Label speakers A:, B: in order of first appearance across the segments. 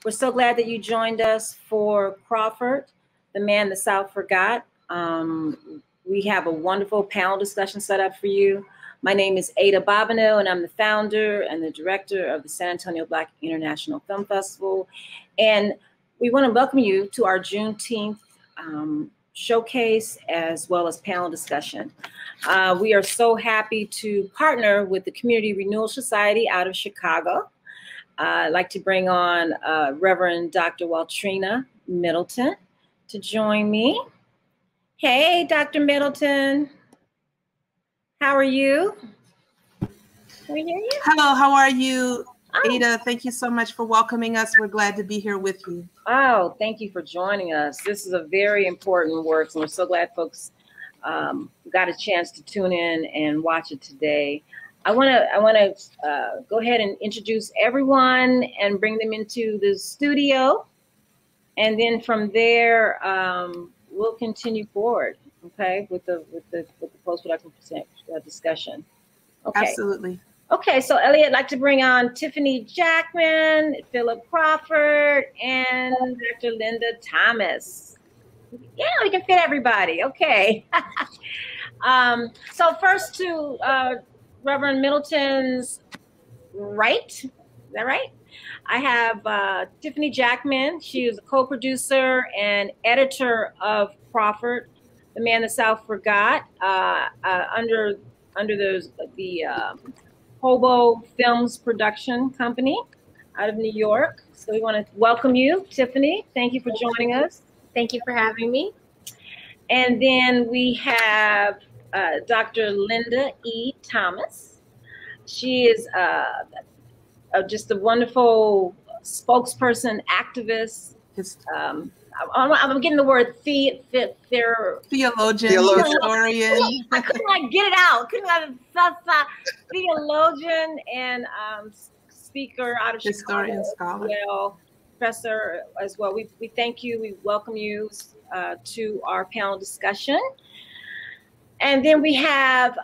A: We're so glad that you joined us for Crawford, the man the South forgot. We have a wonderful panel discussion set up for you. My name is Ada Bobineau, and I'm the founder and the director of the San Antonio Black International Film Festival. And we want to welcome you to our Juneteenth showcase as well as panel discussion. We are so happy to partner with the Community Renewal Society out of Chicago. I'd like to bring on Reverend Dr. Waltrina Middleton to join me. Hey, Dr. Middleton. How are you? Can we hear you?
B: Hello, how are you? Ada, thank you so much for welcoming us. We're glad to be here with you.
A: Oh, thank you for joining us. This is a very important work, and we're so glad folks got a chance to tune in and watch it today. I want to go ahead and introduce everyone and bring them into the studio, and then from there we'll continue forward. Okay, with the post-production discussion. Okay.
B: Absolutely.
A: Okay, so Elliot, I'd like to bring on Tiffany Jackman, Phillip Crawford, and Dr. Linda Thomas. Yeah, we can fit everybody. Okay. So first to Reverend Middleton's right. Is that right? I have Tiffany Jackman. She is a co-producer and editor of Crawford, the Man the South Forgot, under the HOBO Films Production Company out of New York. So we want to welcome you, Tiffany. Thank you for joining us.
C: Thank you for having me.
A: And then we have Dr. Linda E. Thomas. She is just a wonderful spokesperson, activist. I'm getting the word
B: theologian, historian.
A: I couldn't like get it out. Theologian and speaker out of
B: historian,
A: Chicago, scholar, well, professor as well. We thank you. We welcome you to our panel discussion. And then we have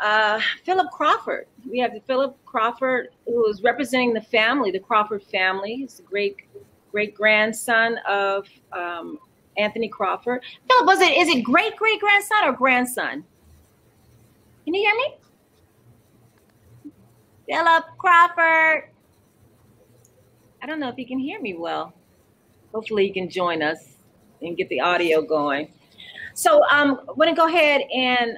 A: Phillip Crawford. We have the Phillip Crawford who is representing the family, the Crawford family. He's a great-grandson of Anthony Crawford. Phillip, is it great-great-grandson or grandson? Can you hear me? Phillip Crawford. I don't know if he can hear me well. Hopefully he can join us and get the audio going. So I want to go ahead and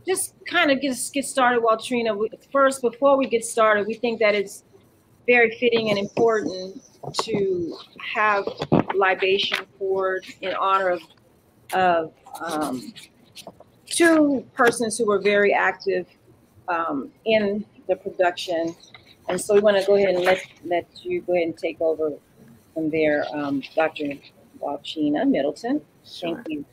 A: just kind of get started, Waltrina. First, before we get started, we think that it's very fitting and important to have libation poured in honor of two persons who were very active in the production. And so we want to go ahead and let you go ahead and take over from there, Dr. Waltrina Middleton.
B: Sure.
A: Thank you.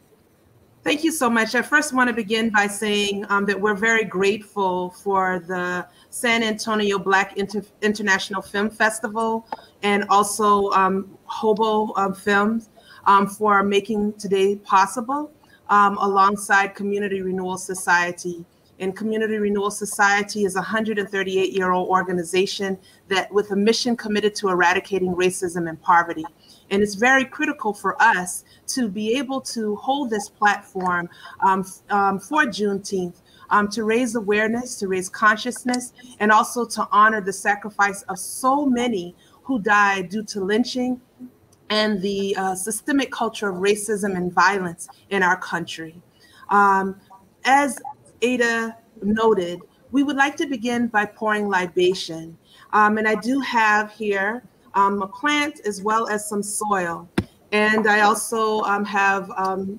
B: Thank you so much. I first want to begin by saying that we're very grateful for the San Antonio Black International Film Festival and also HOBO Films for making today possible alongside Community Renewal Society. And Community Renewal Society is a 138-year-old organization that with a mission committed to eradicating racism and poverty. And it's very critical for us to be able to hold this platform for Juneteenth, to raise awareness, to raise consciousness, and also to honor the sacrifice of so many who died due to lynching and the systemic culture of racism and violence in our country. As Ada noted, we would like to begin by pouring libation. And I do have here a plant as well as some soil. And I also have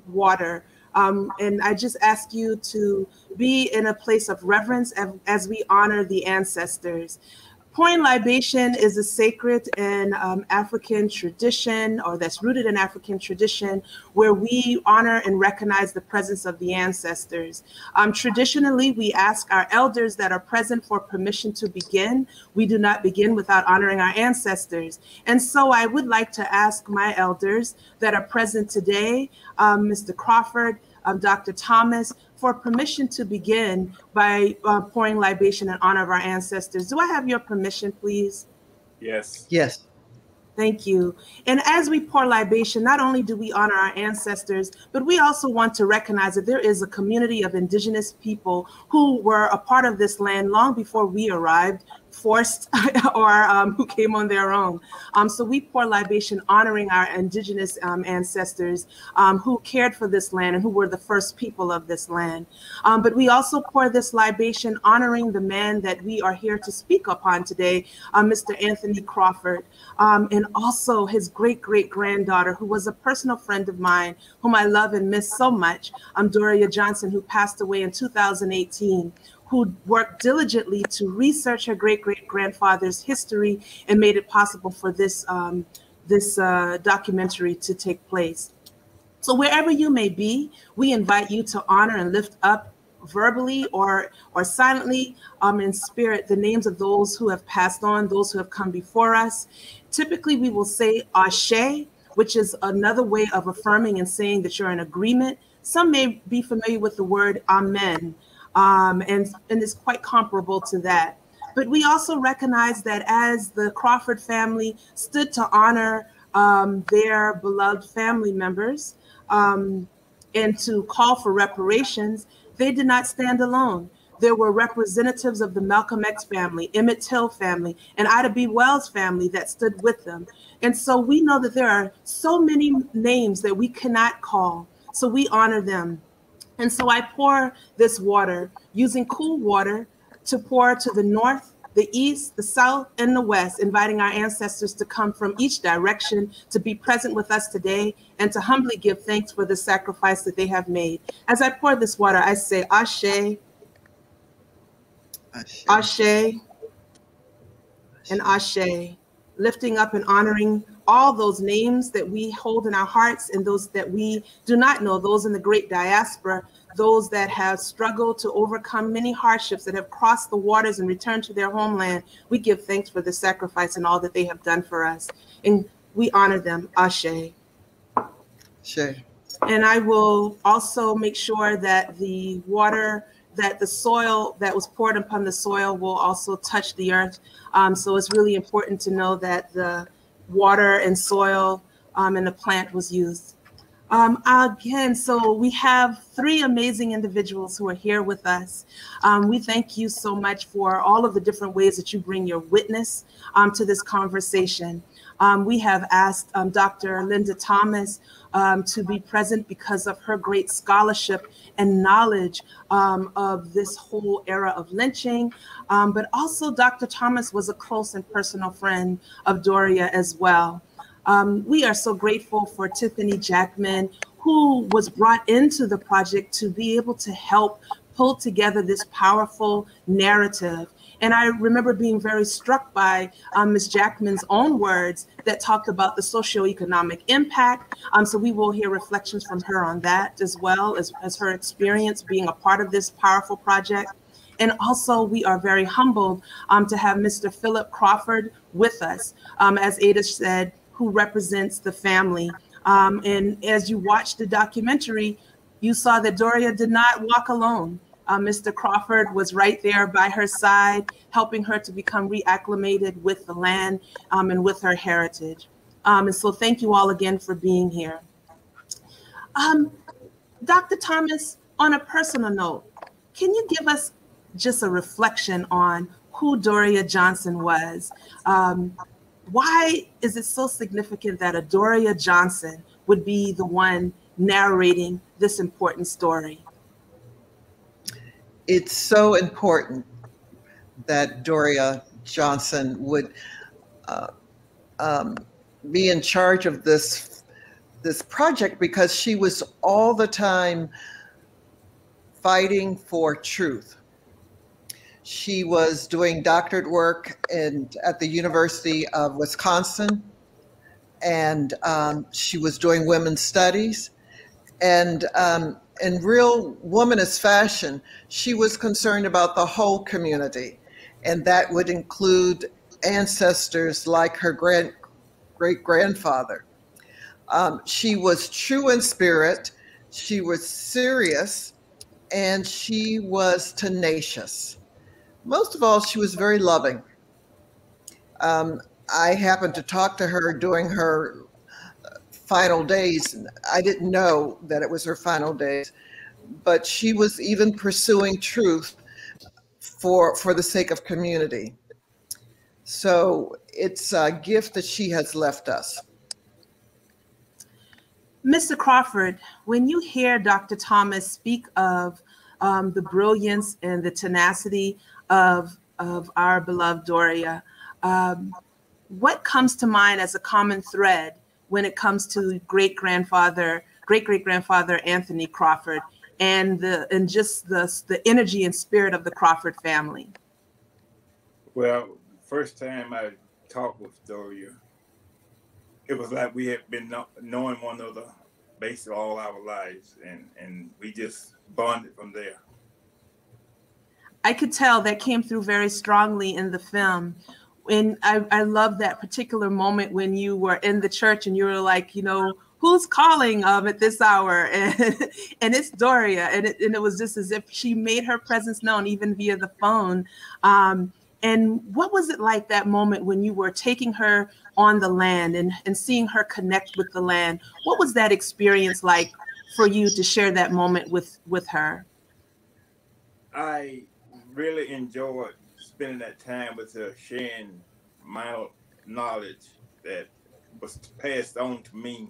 B: water. And I just ask you to be in a place of reverence as we honor the ancestors. Pouring libation is a sacred and African tradition, or that's rooted in African tradition, where we honor and recognize the presence of the ancestors. Traditionally, we ask our elders that are present for permission to begin. We do not begin without honoring our ancestors. And so I would like to ask my elders that are present today, Mr. Crawford, Dr. Thomas, for permission to begin by pouring libation in honor of our ancestors. Do I have your permission, please?
D: Yes.
E: Yes.
B: Thank you. And as we pour libation, not only do we honor our ancestors, but we also want to recognize that there is a community of indigenous people who were a part of this land long before we arrived, forced or who came on their own. So we pour libation honoring our indigenous ancestors who cared for this land and who were the first people of this land. But we also pour this libation honoring the man that we are here to speak upon today, Mr. Anthony Crawford, and also his great-great-granddaughter, who was a personal friend of mine, whom I love and miss so much, Doria Johnson, who passed away in 2018, who worked diligently to research her great-great-grandfather's history and made it possible for this, documentary to take place. So wherever you may be, we invite you to honor and lift up verbally or silently in spirit the names of those who have passed on, those who have come before us. Typically, we will say Ashe, which is another way of affirming and saying that you're in agreement. Some may be familiar with the word Amen, and it's quite comparable to that. But we also recognize that as the Crawford family stood to honor their beloved family members and to call for reparations, they did not stand alone. There were representatives of the Malcolm X family, Emmett Till family, and Ida B. Wells family that stood with them. And so we know that there are so many names that we cannot call. So we honor them. And so I pour this water using cool water to pour to the north, the east, the south, and the west, inviting our ancestors to come from each direction to be present with us today and to humbly give thanks for the sacrifice that they have made. As I pour this water, I say Ashe, Ashe, Ashe, and Ashe, lifting up and honoring all those names that we hold in our hearts and those that we do not know, those in the great diaspora, those that have struggled to overcome many hardships, that have crossed the waters and returned to their homeland. We give thanks for the sacrifice and all that they have done for us. And we honor them. Ashe.
C: Sure.
B: And I will also make sure that the water, that the soil that was poured upon the soil will also touch the earth. So it's really important to know that the water and soil and the plant was used. Again, so we have three amazing individuals who are here with us. We thank you so much for all of the different ways that you bring your witness to this conversation. We have asked Dr. Linda Thomas to be present because of her great scholarship and knowledge of this whole era of lynching. But also Dr. Thomas was a close and personal friend of Doria as well. We are so grateful for Tiffany Jackman, who was brought into the project to be able to help pull together this powerful narrative. And I remember being very struck by Ms. Jackman's own words that talked about the socioeconomic impact. So we will hear reflections from her on that, as well as her experience being a part of this powerful project. And also, we are very humbled to have Mr. Phillip Crawford with us, as Ada said, who represents the family. And as you watched the documentary, you saw that Doria did not walk alone. Mr. Crawford was right there by her side, helping her to become reacclimated with the land and with her heritage. And so thank you all again for being here. Dr. Thomas, on a personal note, can you give us just a reflection on who Doria Johnson was? Why is it so significant that a Doria Johnson would be the one narrating this important story?
C: It's so important that Doria Johnson would be in charge of this project, because she was all the time fighting for truth. She was doing doctorate work at the University of Wisconsin, and she was doing women's studies. And in real womanist fashion, she was concerned about the whole community, and that would include ancestors like her great-grandfather. She was true in spirit, she was serious, and she was tenacious. Most of all, she was very loving. I happened to talk to her during her final days. I didn't know that it was her final days, but she was even pursuing truth for the sake of community. So it's a gift that she has left us.
B: Mr. Crawford, when you hear Dr. Thomas speak of the brilliance and the tenacity of our beloved Doria, what comes to mind as a common thread when it comes to great-great-grandfather Anthony Crawford and just the energy and spirit of the Crawford family?
D: Well, first time I talked with Doria, it was like we had been knowing one another basically all our lives, and we just bonded from there.
B: I could tell that came through very strongly in the film. And I love that particular moment when you were in the church and you were like, you know, who's calling at this hour? And it's Doria. And it was just as if she made her presence known even via the phone. And what was it like that moment when you were taking her on the land and seeing her connect with the land? What was that experience like for you to share that moment with her?
D: I really enjoyed spending that time with her, sharing my knowledge that was passed on to me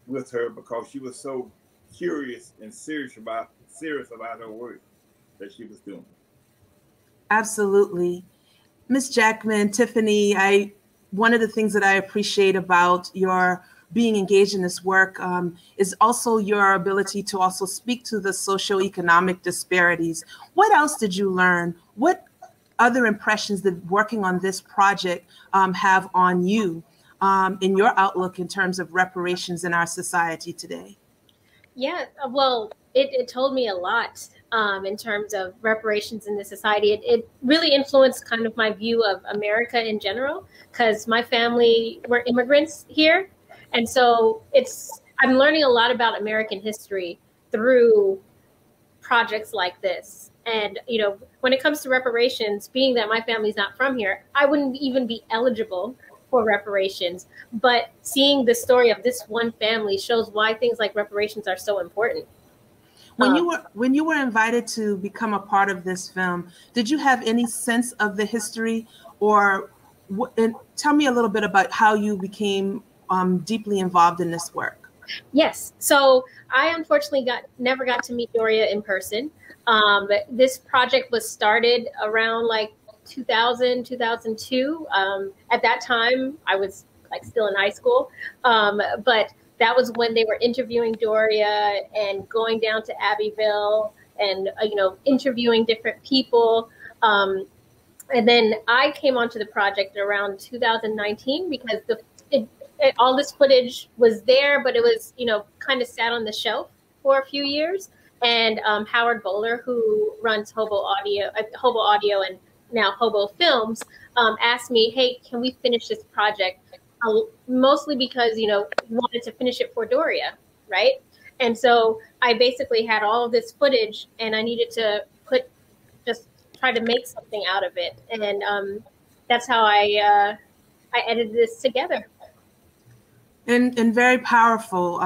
D: with her, because she was so curious and serious about her work that she was doing.
B: Absolutely. Ms. Jackman, Tiffany, one of the things that I appreciate about your being engaged in this work is also your ability to also speak to the socioeconomic disparities. What else did you learn? What other impressions did working on this project have on you in your outlook in terms of reparations in our society today?
E: Yeah, well, it told me a lot in terms of reparations in this society. It really influenced kind of my view of America in general, because my family were immigrants here. And so I'm learning a lot about American history through projects like this. And, you know, when it comes to reparations, being that my family's not from here, I wouldn't even be eligible for reparations. But seeing the story of this one family shows why things like reparations are so important.
B: When you were invited to become a part of this film, did you have any sense of the history, or and tell me a little bit about how you became deeply involved in this work?
E: Yes. So I unfortunately never got to meet Doria in person. This project was started around like 2000, 2002. At that time, I was like still in high school. But that was when they were interviewing Doria and going down to Abbeville and, you know, interviewing different people. And then I came onto the project around 2019 because all this footage was there, but it was, you know, kind of sat on the shelf for a few years. And Howard Bowler, who runs HOBO Audio and now HOBO Films, asked me, hey, can we finish this project? Mostly because, you know, we wanted to finish it for Doria, right? And so I basically had all of this footage and I needed to try to make something out of it. And that's how I edited this together.
B: And very powerful,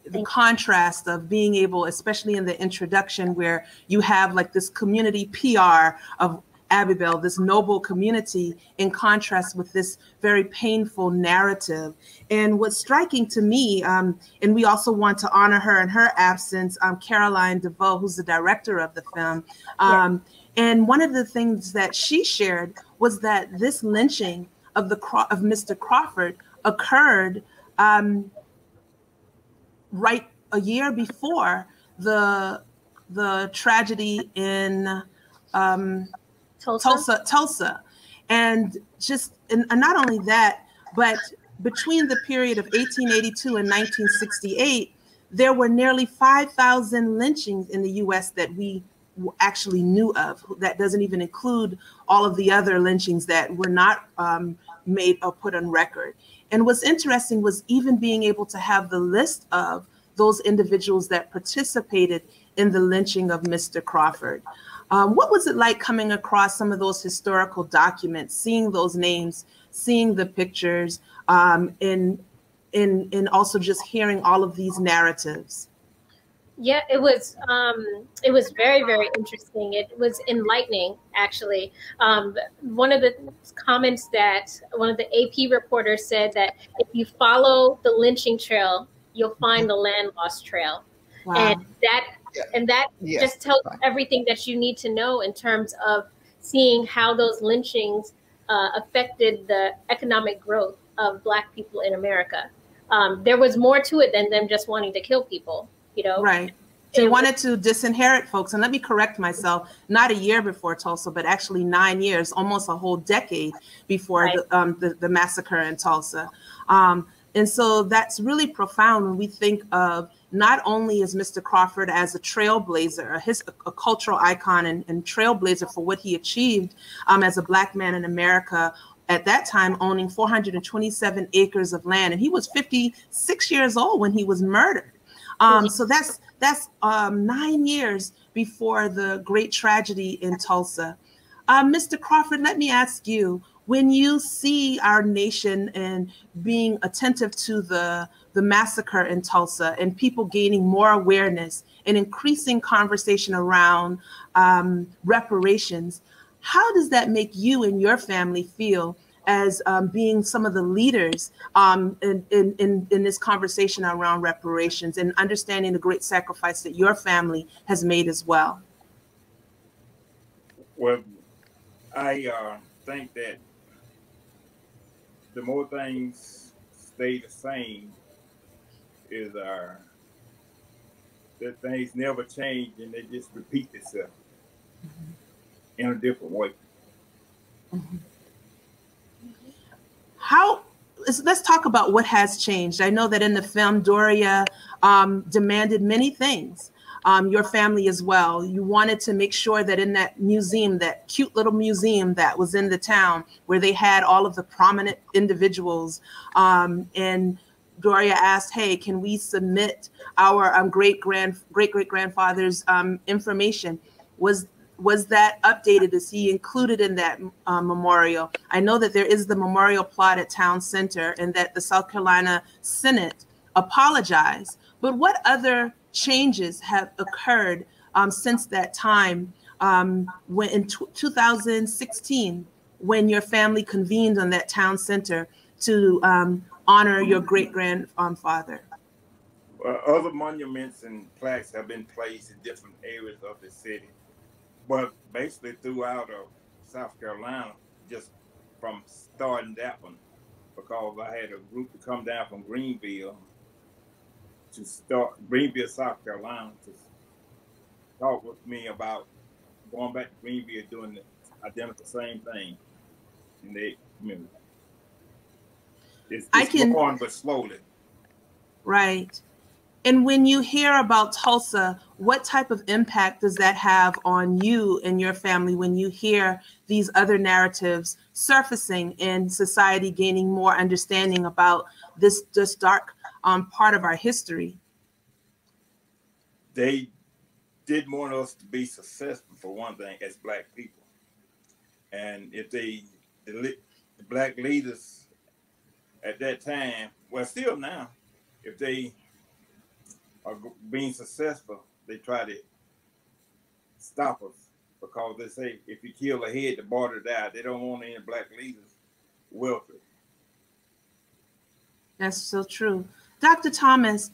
B: the contrast of being able, especially in the introduction where you have like this community PR of Abbeville, this noble community, in contrast with this very painful narrative. And what's striking to me, and we also want to honor her in her absence, Caroline DeVoe, who's the director of the film. And one of the things that she shared was that this lynching of Mr. Crawford occurred right a year before the tragedy in Tulsa. And not only that, but between the period of 1882 and 1968, there were nearly 5,000 lynchings in the U.S. that we actually knew of. That doesn't even include all of the other lynchings that were not made or put on record. And what's interesting was even being able to have the list of those individuals that participated in the lynching of Mr. Crawford. What was it like coming across some of those historical documents, seeing those names, seeing the pictures, and also just hearing all of these narratives?
E: Yeah, it was very, very interesting. It was enlightening, actually. One of the comments that one of the AP reporters said that if you follow the lynching trail, you'll find the land lost trail.
B: Wow.
E: And that just tells everything that you need to know in terms of seeing how those lynchings affected the economic growth of Black people in America. There was more to it than them just wanting to kill people. You know?
B: Right. They wanted to disinherit folks. And let me correct myself, not a year before Tulsa, but actually 9 years, almost a whole decade before the massacre in Tulsa. And so that's really profound when we think of not only is Mr. Crawford as a trailblazer, a cultural icon and trailblazer for what he achieved as a Black man in America, at that time owning 427 acres of land. And he was 56 years old when he was murdered. So that's 9 years before the great tragedy in Tulsa. Mr. Crawford, let me ask you, when you see our nation and being attentive to the massacre in Tulsa and people gaining more awareness and increasing conversation around reparations, how does that make you and your family feel as being some of the leaders in this conversation around reparations and understanding the great sacrifice that your family has made as well?
D: Well, I think that the more things stay the same is that things never change and they just repeat themselves in a different way.
B: Let's talk about what has changed. I know that in the film, Doria demanded many things. Your family as well. You wanted to make sure that in that museum, that cute little museum that was in the town where they had all of the prominent individuals, and Doria asked, hey, can we submit our great-great-grandfather's information? Was that updated? Is he included in that memorial? I know that there is the memorial plot at Town Center and that the South Carolina Senate apologized. But what other changes have occurred since that time when in 2016, when your family convened on that Town Center to honor your great-grandfather?
D: Other monuments and plaques have been placed in different areas of the city. But basically throughout South Carolina, just from starting that one, because I had a group to come down from Greenville, South Carolina, to talk with me about going back to Greenville doing the identical same thing. And they, it's going, but slowly.
B: Right. And when you hear about Tulsa, what type of impact does that have on you and your family when you hear these other narratives surfacing and society gaining more understanding about this dark part of our history?
D: They didn't want us to be successful, for one thing, as Black people. And if the Black leaders at that time, well, still now, if they are being successful, they try to stop us, because they say if you kill a head, the border died. They don't want any Black leaders welfare.
B: That's so true. Dr. Thomas,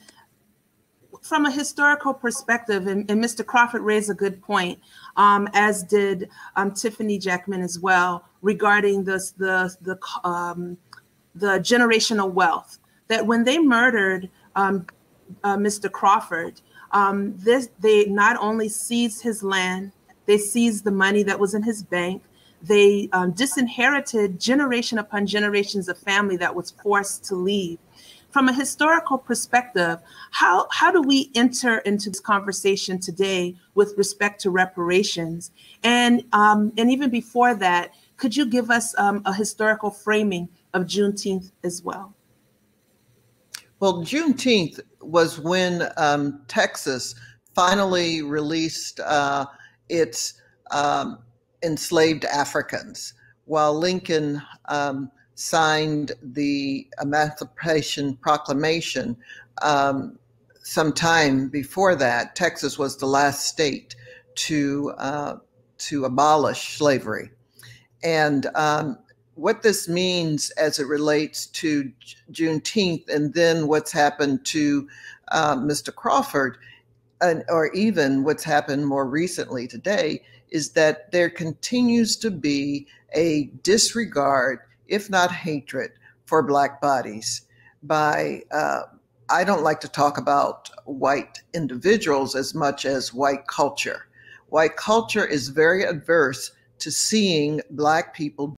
B: from a historical perspective, and Mr. Crawford raised a good point, as did Tiffany Jackman as well, regarding the generational wealth, that when they murdered Mr. Crawford, they not only seized his land, they seized the money that was in his bank, they disinherited generation upon generations of family that was forced to leave. From a historical perspective, how do we enter into this conversation today with respect to reparations? And even before that, could you give us a historical framing of Juneteenth as well?
C: Well, Juneteenth was when Texas finally released its enslaved Africans, while Lincoln signed the Emancipation Proclamation. Sometime before that, Texas was the last state to abolish slavery. And what this means as it relates to Juneteenth, and then what's happened to Mr. Crawford, or even what's happened more recently today, is that there continues to be a disregard, if not hatred, for Black bodies by I don't like to talk about white individuals as much as white culture. White culture is very adverse to seeing Black people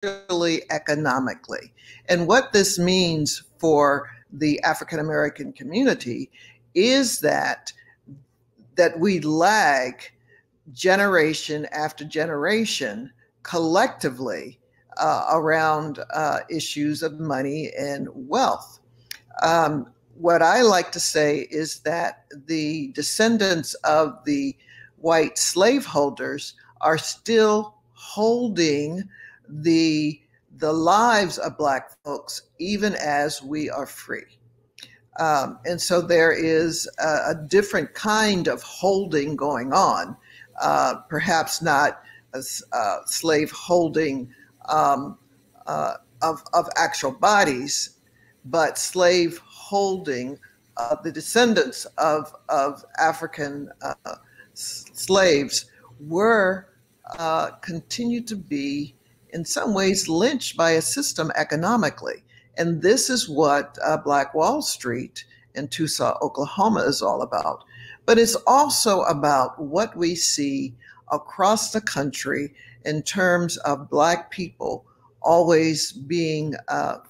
C: economically. And what this means for the African American community is that we lag generation after generation collectively around issues of money and wealth. What I like to say is that the descendants of the white slaveholders are still holding the lives of Black folks, even as we are free. And so there is a different kind of holding going on, perhaps not slave holding of actual bodies, but slave holding the descendants of African slaves were continued to be in some ways lynched by a system economically. And this is what Black Wall Street in Tulsa, Oklahoma is all about. But it's also about what we see across the country in terms of Black people always being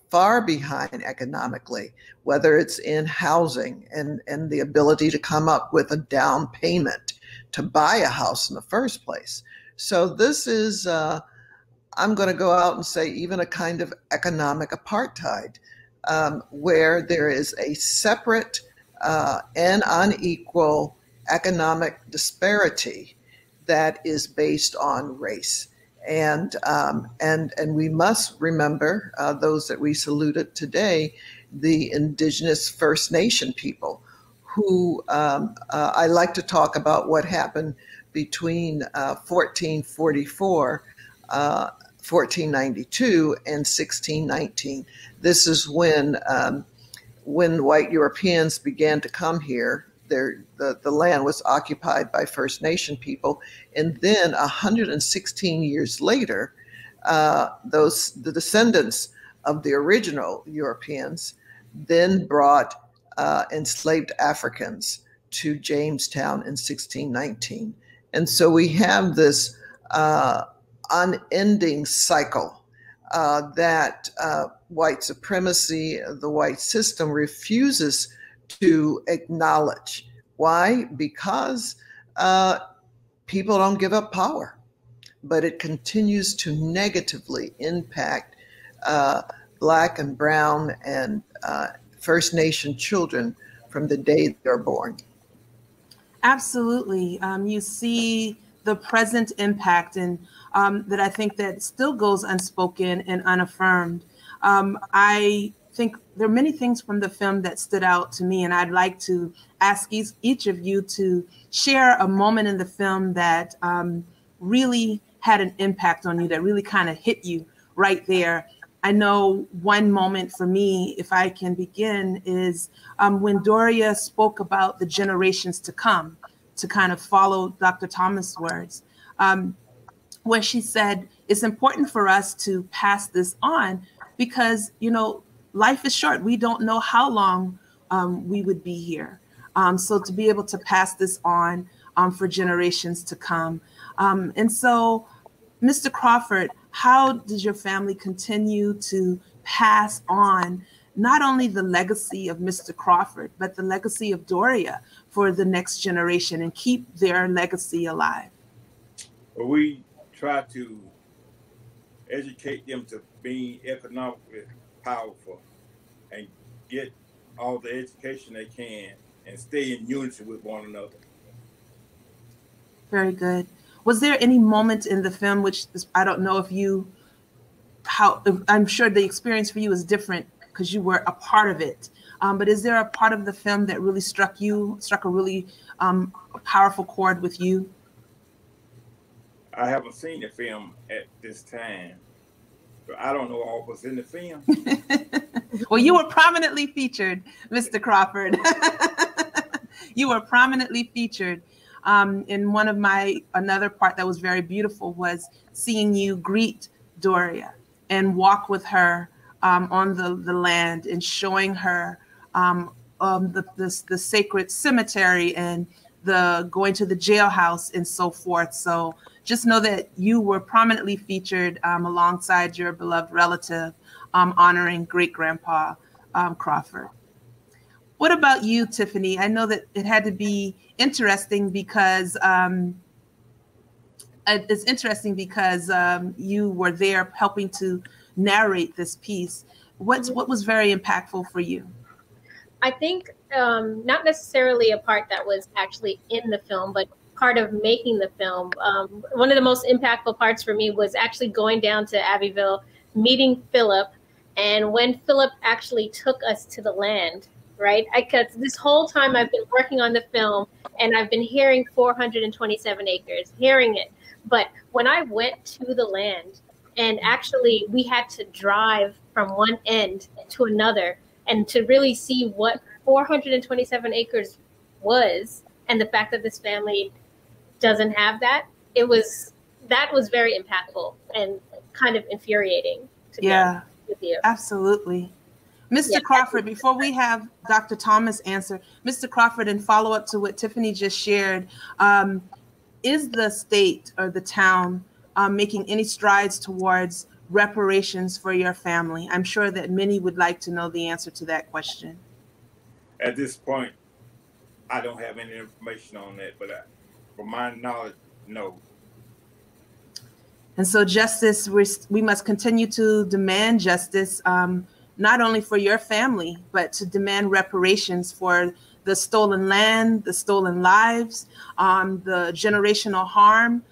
C: far behind economically, whether it's in housing and the ability to come up with a down payment to buy a house in the first place. So this is, I'm going to go out and say, even a kind of economic apartheid, where there is a separate and unequal economic disparity that is based on race. And we must remember those that we saluted today, the indigenous First Nation people, who I like to talk about what happened between 1444, 1492, and 1619. This is when white Europeans began to come here. The land was occupied by First Nation people, and then 116 years later, the descendants of the original Europeans then brought enslaved Africans to Jamestown in 1619. And so we have this unending cycle that white supremacy, the white system, refuses to acknowledge. Why? Because people don't give up power, but it continues to negatively impact Black and brown and First Nation children from the day they're born.
B: Absolutely. You see the present impact, and that I think that still goes unspoken and unaffirmed. I think there are many things from the film that stood out to me, and I'd like to ask each of you to share a moment in the film that really had an impact on you, that really kind of hit you right there. I know one moment for me, if I can begin, is when Doria spoke about the generations to come, to kind of follow Dr. Thomas' words, where she said, it's important for us to pass this on because, you know, life is short. We don't know how long we would be here. So to be able to pass this on for generations to come. And so, Mr. Crawford, how did your family continue to pass on not only the legacy of Mr. Crawford, but the legacy of Doria for the next generation and keep their legacy alive?
D: Well, we try to educate them to be economically powerful and get all the education they can and stay in unity with one another.
B: Very good. Was there any moment in the film, which is, I don't know if you, I'm sure the experience for you is different because you were a part of it. But is there a part of the film that really struck a really powerful chord with you?
D: I haven't seen the film at this time, but I don't know what was in the film.
B: Well, you were prominently featured, Mr. Crawford. You were prominently featured. In one of another part that was very beautiful was seeing you greet Doria and walk with her on the land and showing her the sacred cemetery and the going to the jailhouse and so forth. So just know that you were prominently featured alongside your beloved relative, honoring great-grandpa Crawford. What about you, Tiffany? I know that it had to be interesting because you were there helping to narrate this piece. What was very impactful for you?
E: I think not necessarily a part that was actually in the film, but part of making the film. One of the most impactful parts for me was actually going down to Abbeville, meeting Phillip, and when Phillip actually took us to the land, right? Because this whole time I've been working on the film and I've been hearing 427 acres, hearing it. But when I went to the land and actually we had to drive from one end to another and to really see what 427 acres was and the fact that this family doesn't have that, that was very impactful and kind of infuriating to be honest with you.
B: Absolutely. Mr. Crawford, before we have Dr. Thomas answer, Mr. Crawford, in follow-up to what Tiffany just shared, is the state or the town making any strides towards reparations for your family? I'm sure that many would like to know the answer to that question.
D: At this point, I don't have any information on that, but from my knowledge, no.
B: And so justice, we must continue to demand justice, not only for your family, but to demand reparations for the stolen land, the stolen lives, the generational harm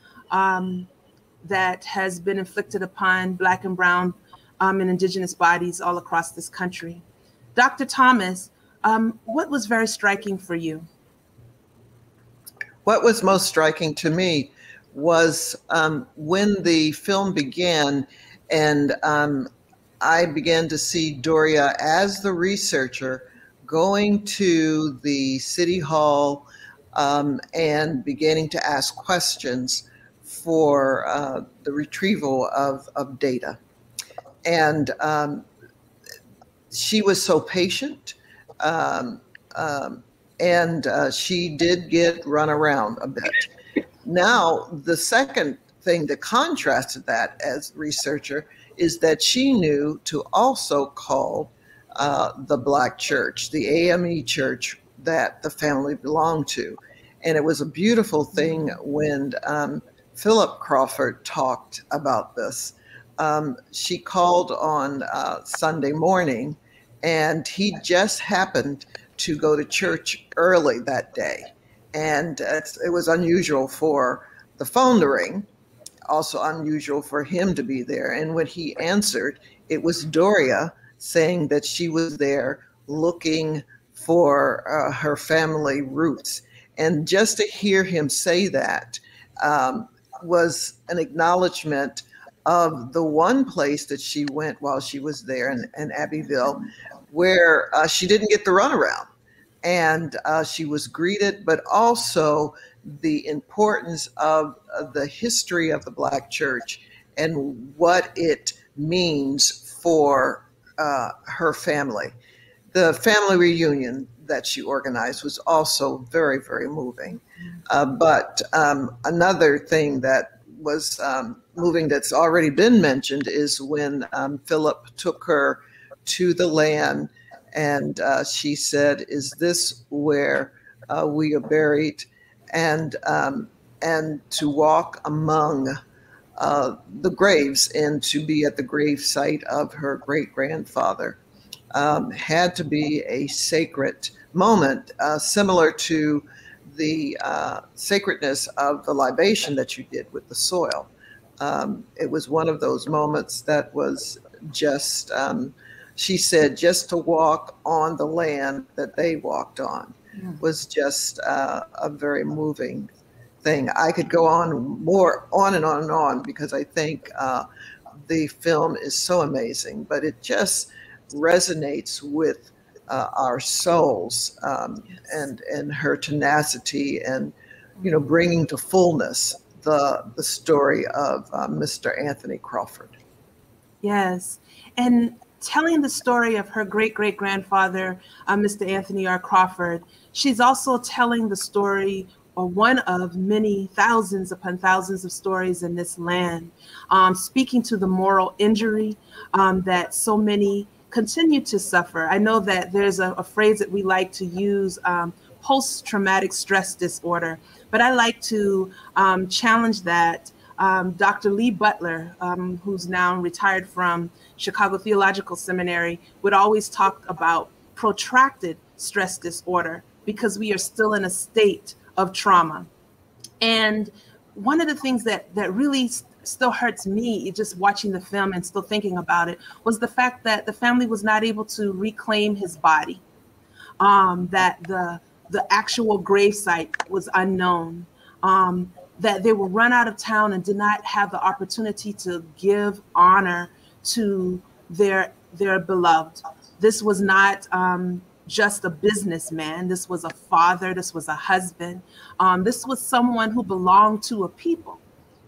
B: that has been inflicted upon Black and Brown and Indigenous bodies all across this country. Dr. Thomas, what was very striking for you?
C: What was most striking to me was when the film began and I began to see Doria as the researcher going to the city hall and beginning to ask questions for the retrieval of data. And she was so patient, and she did get run around a bit. Now, the second thing that contrasted that as researcher is that she knew to also call the Black church, the AME church that the family belonged to. And it was a beautiful thing when Phillip Crawford talked about this. She called on Sunday morning, and he just happened to go to church early that day. And it was unusual for the phone to ring, also unusual for him to be there. And when he answered, it was Doria saying that she was there looking for her family roots. And just to hear him say that was an acknowledgement of the one place that she went while she was there in Abbeville, where she didn't get the runaround. And she was greeted, but also the importance of the history of the Black church and what it means for her family. The family reunion that she organized was also very, very moving. But another thing that was moving that's already been mentioned is when Phillip took her to the land and she said, "Is this where we are buried?" And to walk among the graves and to be at the grave site of her great-grandfather had to be a sacred moment, similar to the sacredness of the libation that you did with the soil. It was one of those moments that was just, she said, just to walk on the land that they walked on was just a very moving thing. I could go on more, on and on and on, because I think the film is so amazing, but it just resonates with our souls, and her tenacity, and bringing to fullness the story of Mr. Anthony Crawford.
B: Yes, and telling the story of her great-great-grandfather, Mr. Anthony R. Crawford, she's also telling the story, or one of many thousands upon thousands of stories in this land, speaking to the moral injury that so many continue to suffer. I know that there's a phrase that we like to use, post-traumatic stress disorder, but I like to challenge that. Dr. Lee Butler, who's now retired from Chicago Theological Seminary, would always talk about protracted stress disorder because we are still in a state of trauma. And one of the things that really still hurts me, just watching the film and still thinking about it, was the fact that the family was not able to reclaim his body, that the actual gravesite was unknown, that they were run out of town and did not have the opportunity to give honor to their beloved. This was not just a businessman. This was a father. This was a husband. This was someone who belonged to a people,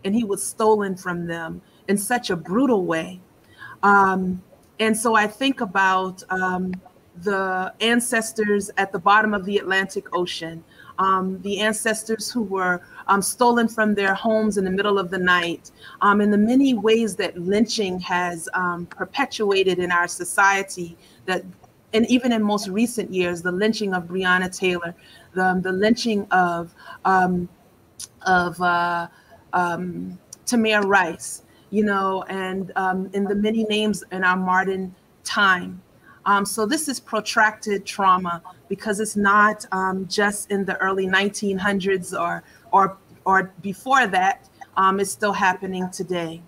B: and he was stolen from them in such a brutal way. And so I think about the ancestors at the bottom of the Atlantic Ocean, the ancestors who were stolen from their homes in the middle of the night, and the many ways that lynching has perpetuated in our society, and even in most recent years, the lynching of Breonna Taylor, the lynching of Tamir Rice, and in the many names in our modern time. So this is protracted trauma because it's not just in the early 1900s or before that. It's still happening today.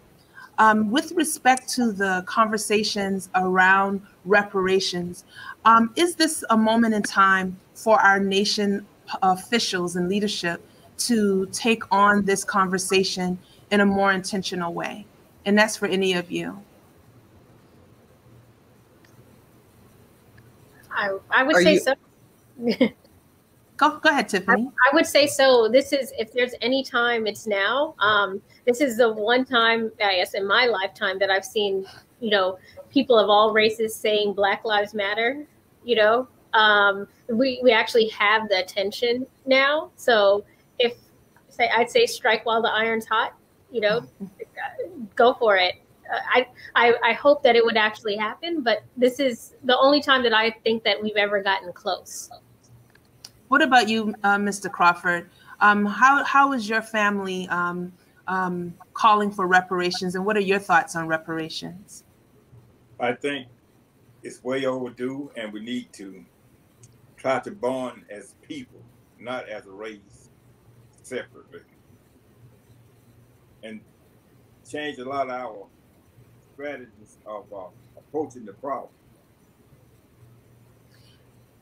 B: With respect to the conversations around reparations, is this a moment in time for our nation officials and leadership to take on this conversation in a more intentional way? And that's for any of you.
E: I would say so.
B: Go ahead, Tiffany.
E: I would say so. This is, if there's any time, it's now. This is the one time, I guess, in my lifetime that I've seen, people of all races saying Black Lives Matter. We actually have the attention now. So I'd say strike while the iron's hot. Go for it. I hope that it would actually happen, but this is the only time that I think that we've ever gotten close.
B: What about you, Mr. Crawford? How is your family calling for reparations, and what are your thoughts on reparations?
D: I think it's way overdue, and we need to try to bond as people, not as a race, separately, and change a lot of our strategies of approaching the problem.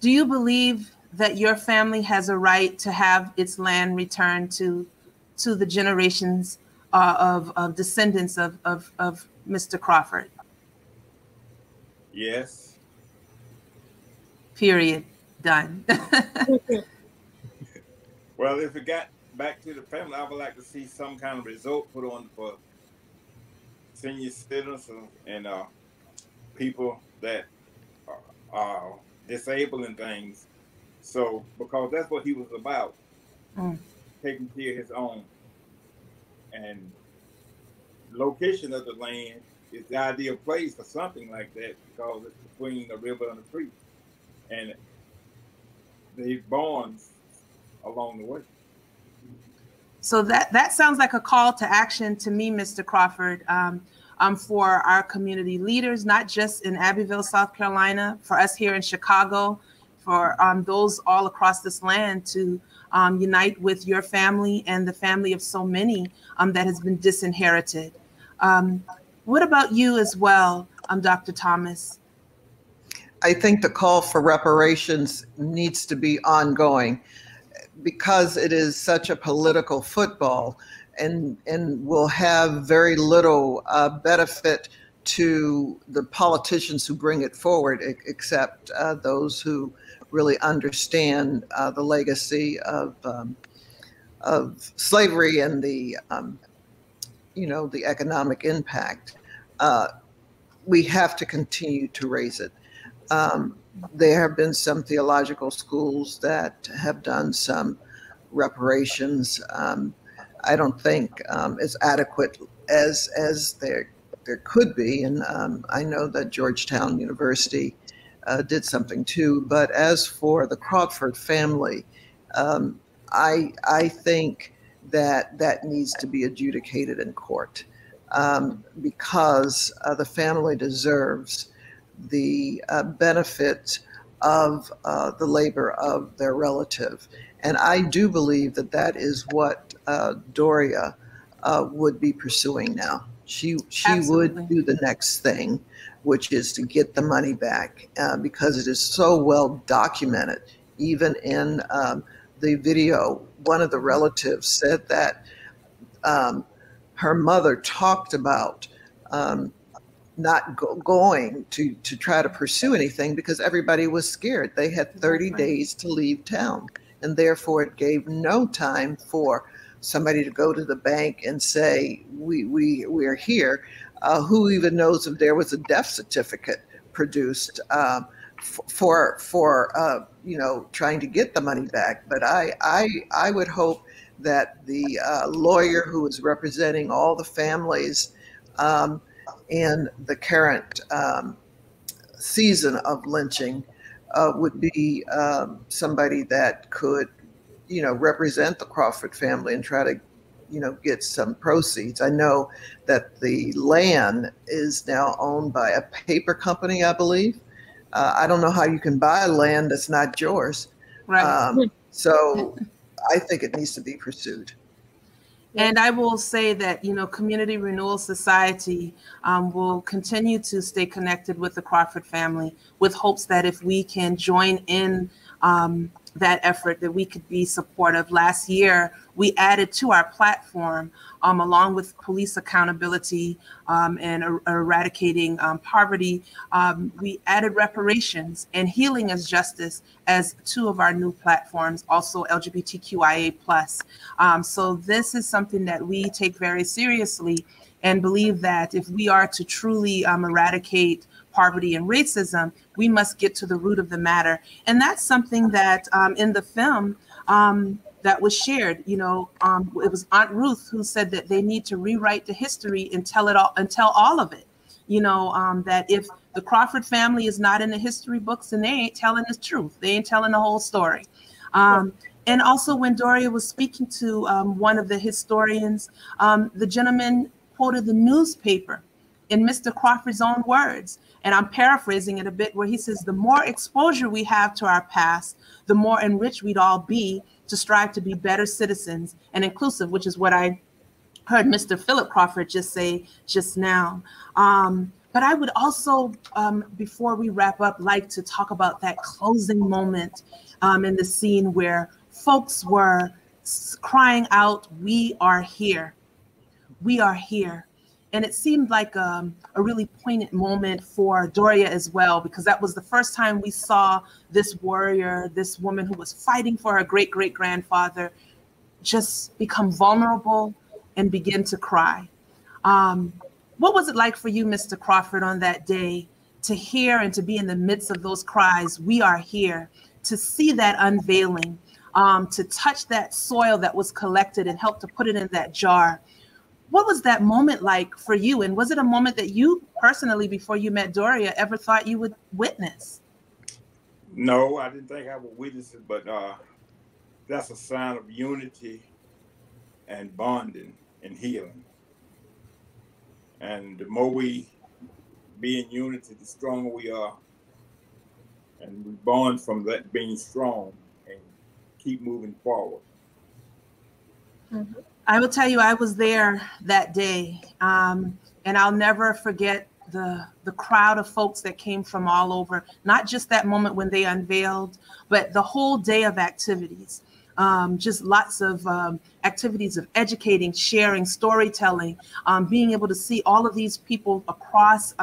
B: Do you believe that your family has a right to have its land returned to the generations of descendants of Mr. Crawford?
D: Yes.
B: Period. Done.
D: Well, if it got back to the family, I would like to see some kind of result put on for senior citizens and people that are disabled and things. So, because that's what he was about, taking care of his own. And location of the land is the ideal place for something like that because it's between the river and the creek. And they bonds along the way.
B: So that sounds like a call to action to me, Mr. Crawford, for our community leaders, not just in Abbeville, South Carolina, for us here in Chicago, for those all across this land to unite with your family and the family of so many that has been disinherited. What about you as well, Dr. Thomas?
C: I think the call for reparations needs to be ongoing because it is such a political football and will have very little benefit to the politicians who bring it forward, except those who really understand the legacy of slavery and the the economic impact. We have to continue to raise it. There have been some theological schools that have done some reparations. I don't think as adequate as there could be, and I know that Georgetown University did something too. But as for the Crawford family, I think that needs to be adjudicated in court because the family deserves the benefit of the labor of their relative. And I do believe that is what Doria would be pursuing now. She would do the next thing, which is to get the money back because it is so well documented. Even in the video, one of the relatives said that her mother talked about not going to try to pursue anything because everybody was scared. They had 30 days to leave town, and therefore it gave no time for somebody to go to the bank and say, we're here. Who even knows if there was a death certificate produced for trying to get the money back? But I would hope that the lawyer who is representing all the families in the current season of lynching would be somebody that could, represent the Crawford family and try to, get some proceeds. I know that the land is now owned by a paper company, I believe. I don't know how you can buy land that's not yours.
B: Right.
C: So I think it needs to be pursued.
B: And I will say that, Community Renewal Society will continue to stay connected with the Crawford family with hopes that if we can join in that effort, that we could be supportive. Last year, we added to our platform, along with police accountability and eradicating poverty, we added reparations and healing as justice as two of our new platforms, also LGBTQIA+. So this is something that we take very seriously and believe that if we are to truly eradicate poverty and racism, we must get to the root of the matter. And that's something that in the film that was shared, it was Aunt Ruth who said that they need to rewrite the history and tell it all and tell all of it. That if the Crawford family is not in the history books, then they ain't telling the truth. They ain't telling the whole story. And also when Doria was speaking to one of the historians, the gentleman quoted the newspaper in Mr. Crawford's own words. And I'm paraphrasing it a bit, where he says, the more exposure we have to our past, the more enriched we'd all be to strive to be better citizens and inclusive, which is what I heard Mr. Phillip Crawford just say just now. But I would also, before we wrap up, like to talk about that closing moment in the scene where folks were crying out, "We are here. We are here." And it seemed like a really poignant moment for Doria as well, because that was the first time we saw this warrior, this woman who was fighting for her great-great-grandfather, just become vulnerable and begin to cry. What was it like for you, Mr. Crawford, on that day to hear and to be in the midst of those cries, "We are here," to see that unveiling, to touch that soil that was collected and help to put it in that jar? What was that moment like for you? And was it a moment that you personally, before you met Doria, ever thought you would witness?
D: No, I didn't think I would witness it, but that's a sign of unity and bonding and healing. And the more we be in unity, the stronger we are. And we're born from that being strong and keep moving forward.
B: Mm-hmm. I will tell you, I was there that day, and I'll never forget the crowd of folks that came from all over, not just that moment when they unveiled, but the whole day of activities. Just lots of activities of educating, sharing, storytelling, being able to see all of these people across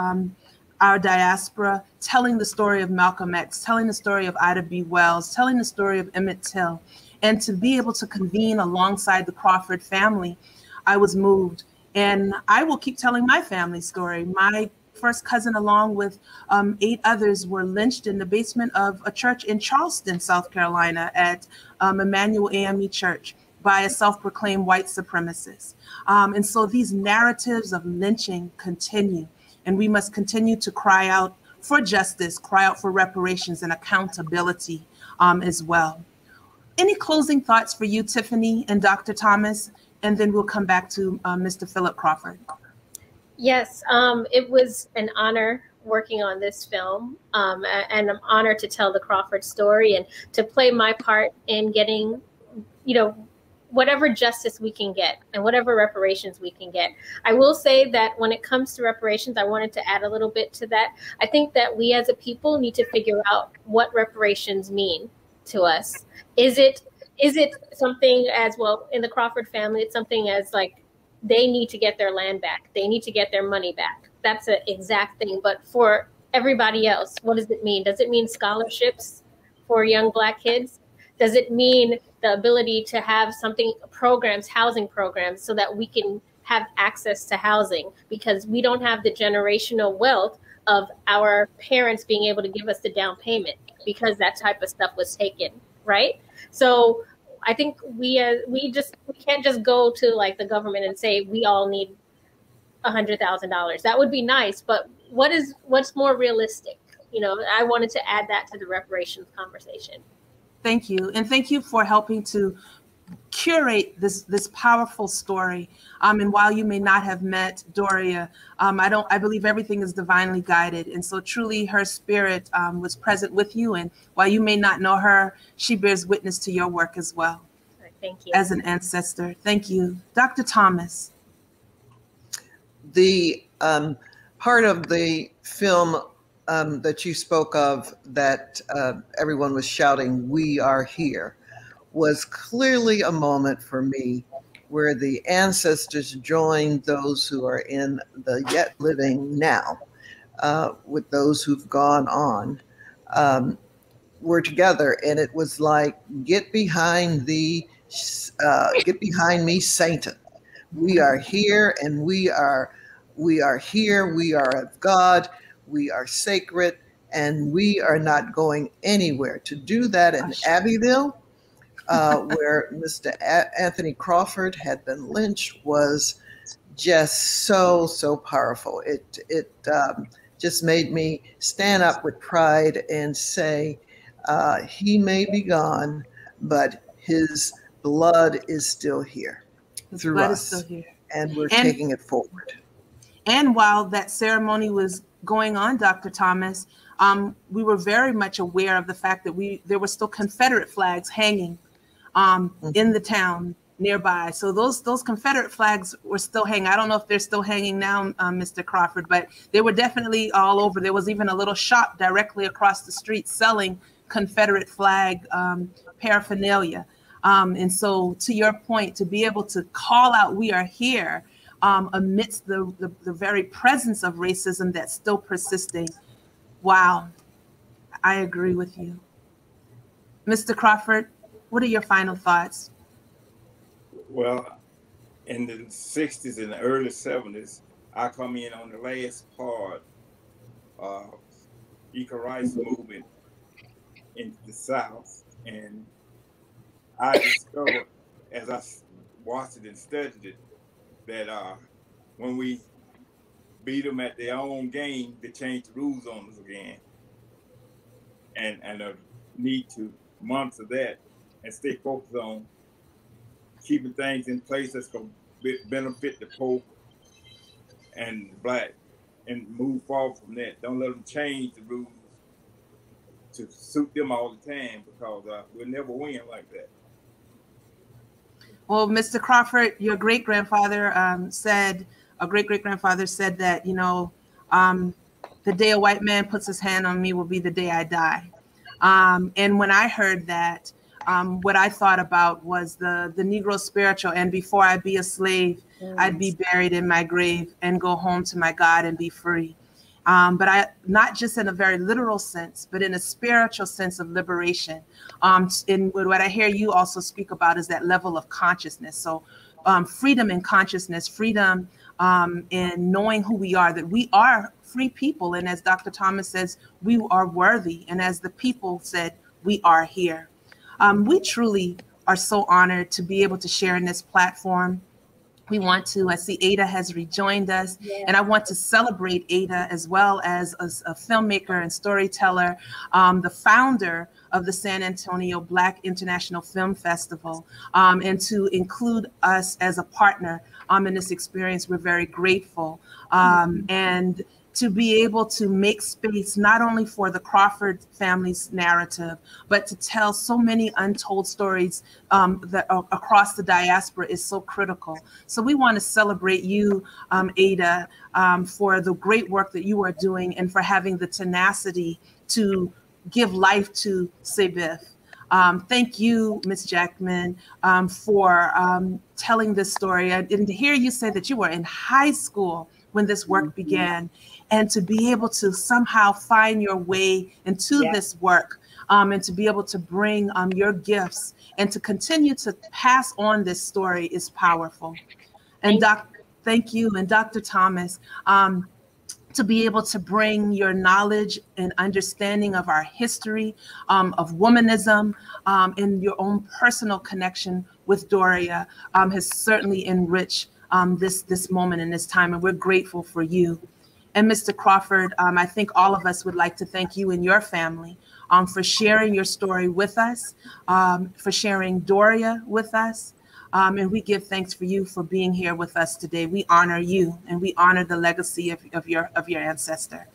B: our diaspora telling the story of Malcolm X, telling the story of Ida B. Wells, telling the story of Emmett Till. And to be able to convene alongside the Crawford family, I was moved. And I will keep telling my family story. My first cousin, along with 8 others, were lynched in the basement of a church in Charleston, South Carolina, at Emmanuel AME Church by a self-proclaimed white supremacist. And so these narratives of lynching continue, and we must continue to cry out for justice, cry out for reparations and accountability as well. Any closing thoughts for you, Tiffany and Dr. Thomas? And then we'll come back to Mr. Phillip Crawford.
E: Yes, it was an honor working on this film, and I'm honored to tell the Crawford story and to play my part in getting, whatever justice we can get and whatever reparations we can get. I will say that when it comes to reparations, I wanted to add a little bit to that. I think that we as a people need to figure out what reparations mean to us. Is it something as well in the Crawford family? It's something as like they need to get their land back. They need to get their money back. That's an exact thing. But for everybody else, what does it mean? Does it mean scholarships for young Black kids? Does it mean the ability to have programs, housing programs, so that we can have access to housing? Because we don't have the generational wealth of our parents being able to give us the down payment because that type of stuff was taken, right? So I think we can't just go to like the government and say we all need $100,000. That would be nice, but what's more realistic? I wanted to add that to the reparations conversation.
B: Thank you, and thank you for helping to curate this powerful story. And while you may not have met Doria, I believe everything is divinely guided. And so truly her spirit was present with you. And while you may not know her, she bears witness to your work as well.
E: Thank you.
B: As an ancestor. Thank you. Dr. Thomas.
C: The part of the film that you spoke of that everyone was shouting, "We are here," was clearly a moment for me where the ancestors joined those who are in the yet living now with those who've gone on. We're together, and it was like, get behind me, Satan. We are here, and we are here. We are of God. We are sacred, and we are not going anywhere. To do that in Abbeville, where Mr. Anthony Crawford had been lynched, was just so powerful. It just made me stand up with pride and say, he may be gone, but his blood is still here through us, and we're taking it forward.
B: And while that ceremony was going on, Dr. Thomas, we were very much aware of the fact that there were still Confederate flags hanging in the town nearby. So those Confederate flags were still hanging. I don't know if they're still hanging now, Mr. Crawford, but they were definitely all over. There was even a little shop directly across the street selling Confederate flag paraphernalia. And so to your point, to be able to call out, we are here, amidst the very presence of racism that's still persisting. Wow, I agree with you. Mr. Crawford, what are your final thoughts?
D: Well, in the 60s and the early 70s, I come in on the last part of equal rights movement in the South, and I discovered, as I watched it and studied it, that when we beat them at their own game, they changed the rules on us again. And need to monitor that and stay focused on keeping things in place that's going to benefit the poor and the Black, and move forward from that. Don't let them change the rules to suit them all the time, because we'll never win like that.
B: Well, Mr. Crawford, your great-grandfather said, a great-great-grandfather said that, you know, the day a white man puts his hand on me will be the day I die. And when I heard that, what I thought about was the Negro spiritual, and before I be a slave, I'd be buried in my grave and go home to my God and be free. But not just in a very literal sense, but in a spiritual sense of liberation. And what I hear you also speak about is that level of consciousness. So freedom in consciousness, freedom in knowing who we are, that we are free people. And as Dr. Thomas says, we are worthy. And as the people said, we are here. We truly are so honored to be able to share in this platform. We want to, I see Ada has rejoined us, and I want to celebrate Ada as well as a filmmaker and storyteller, the founder of the San Antonio Black International Film Festival, and to include us as a partner in this experience. We're very grateful. And to be able to make space not only for the Crawford family's narrative, but to tell so many untold stories that are across the diaspora is so critical. So we want to celebrate you, Ada, for the great work that you are doing and for having the tenacity to give life to SABIFF. Thank you, Ms. Jackman, for telling this story. I didn't hear you say that you were in high school when this work began, and to be able to somehow find your way into this work, and to be able to bring your gifts and to continue to pass on this story is powerful. And thank you. And Dr. Thomas, to be able to bring your knowledge and understanding of our history, of womanism, and your own personal connection with Doria has certainly enriched this moment and this time, and we're grateful for you. And Mr. Crawford, I think all of us would like to thank you and your family for sharing your story with us, for sharing Doria with us, and we give thanks for you for being here with us today. We honor you, and we honor the legacy of your ancestor.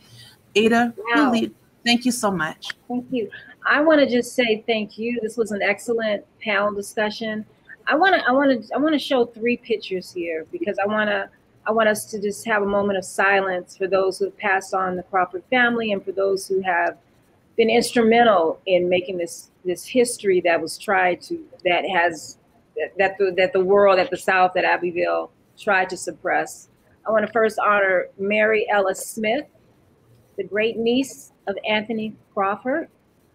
B: Ada, really, thank you so much.
A: Thank you. I want to just say thank you. This was an excellent panel discussion. I want to show 3 pictures here, because I want us to just have a moment of silence for those who have passed on the Crawford family, and for those who have been instrumental in making this history that was tried to, that the world, at the South, that Abbeville tried to suppress. I want to first honor Mary Ellis Smith, the great niece of Anthony Crawford,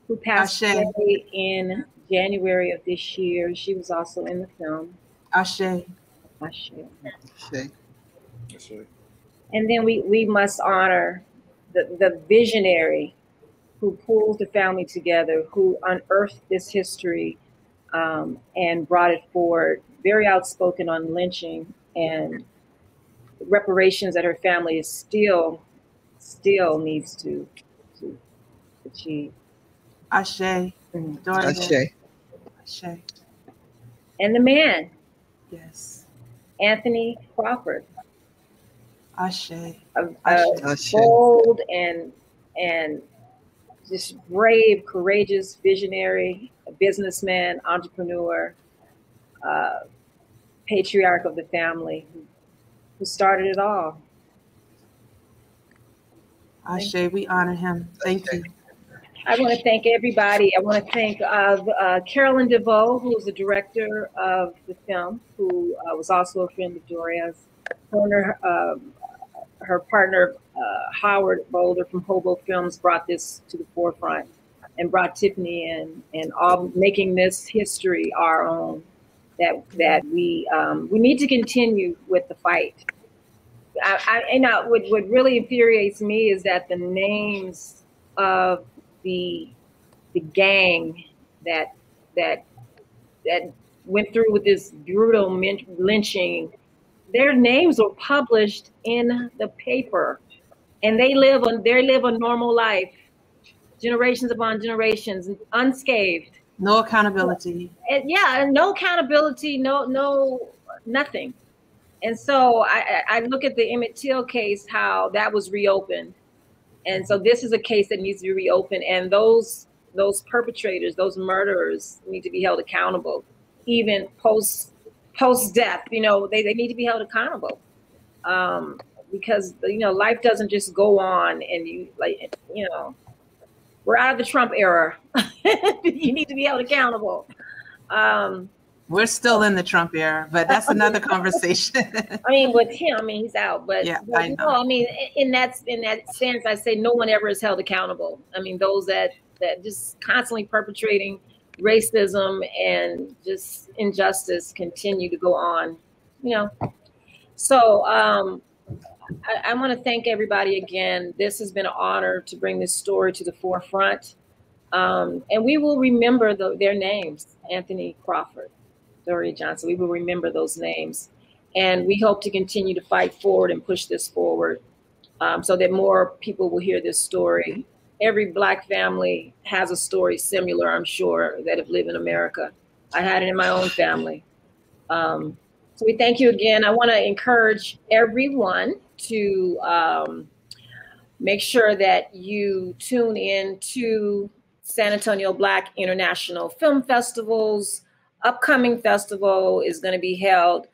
A: who passed away in January of this year. She was also in the film.
B: Ashe.
A: Ashe.
C: Ashe.
A: And then we must honor the visionary who pulled the family together, who unearthed this history and brought it forward, very outspoken on lynching and reparations that her family is still needs to achieve.
B: Ashe.
C: Ashe.
B: Ashe.
A: And the man.
B: Yes.
A: Anthony Crawford.
B: Ashe.
A: A bold and just brave, courageous, visionary, a businessman, entrepreneur, patriarch of the family who started it all.
B: Ashe, we honor him. Thank you.
A: I want to thank everybody. I want to thank Carolyn DeVoe, who was the director of the film, who was also a friend of Doria's. Her partner, Howard Boulder from HOBO Films, brought this to the forefront and brought Tiffany in, and all making this history our own. That we need to continue with the fight. What really infuriates me is that the names of the gang that went through with this brutal lynching, their names were published in the paper, and they live a normal life, generations upon generations, unscathed.
B: No accountability.
A: And no accountability, nothing. And so I look at the Int'l case, how that was reopened. And so this is a case that needs to be reopened. And those those perpetrators, those murderers need to be held accountable, even post death. You know, they need to be held accountable, because you know, life doesn't just go on, and you know, we're out of the Trump era. You need to be held accountable.
B: We're still in the Trump era, but that's another conversation.
A: I mean, with him, I mean, he's out, but,
B: yeah,
A: but no, I mean, in that sense, I say no one ever is held accountable. I mean, those that just constantly perpetrating racism and just injustice continue to go on, you know. So I want to thank everybody again. This has been an honor to bring this story to the forefront, and we will remember their names: Anthony Crawford, Doria Johnson. We will remember those names, and we hope to continue to fight forward and push this forward, so that more people will hear this story. Every Black family has a story similar, I'm sure, that have lived in America. I had it in my own family. So we thank you again. I want to encourage everyone to make sure that you tune in to San Antonio Black International Film Festival's upcoming festival is going to be held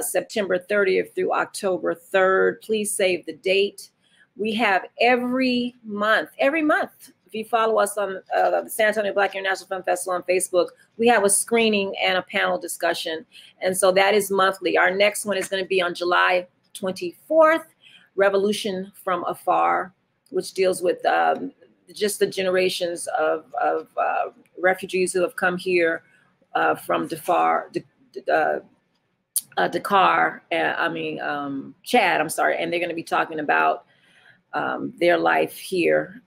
A: September 30th through October 3rd. Please save the date. We have every month, if you follow us on the San Antonio Black International Film Festival on Facebook, we have a screening and a panel discussion. And so that is monthly. Our next one is going to be on July 24th, Revolution from Afar, which deals with just the generations of refugees who have come here from Dakar, Chad, I'm sorry. And they're going to be talking about their life here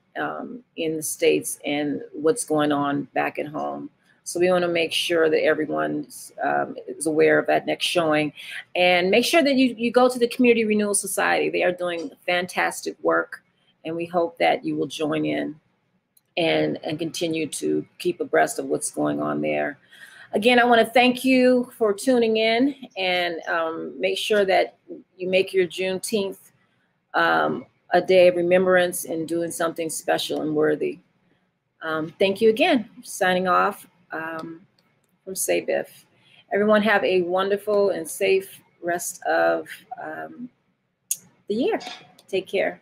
A: in the States and what's going on back at home. So we want to make sure that everyone is aware of that next showing, and make sure that you go to the Community Renewal Society. They are doing fantastic work, and we hope that you will join in and continue to keep abreast of what's going on there. Again, I want to thank you for tuning in, and make sure that you make your Juneteenth a day of remembrance and doing something special and worthy. Thank you again. Signing off from SABIFF. Everyone have a wonderful and safe rest of the year. Take care.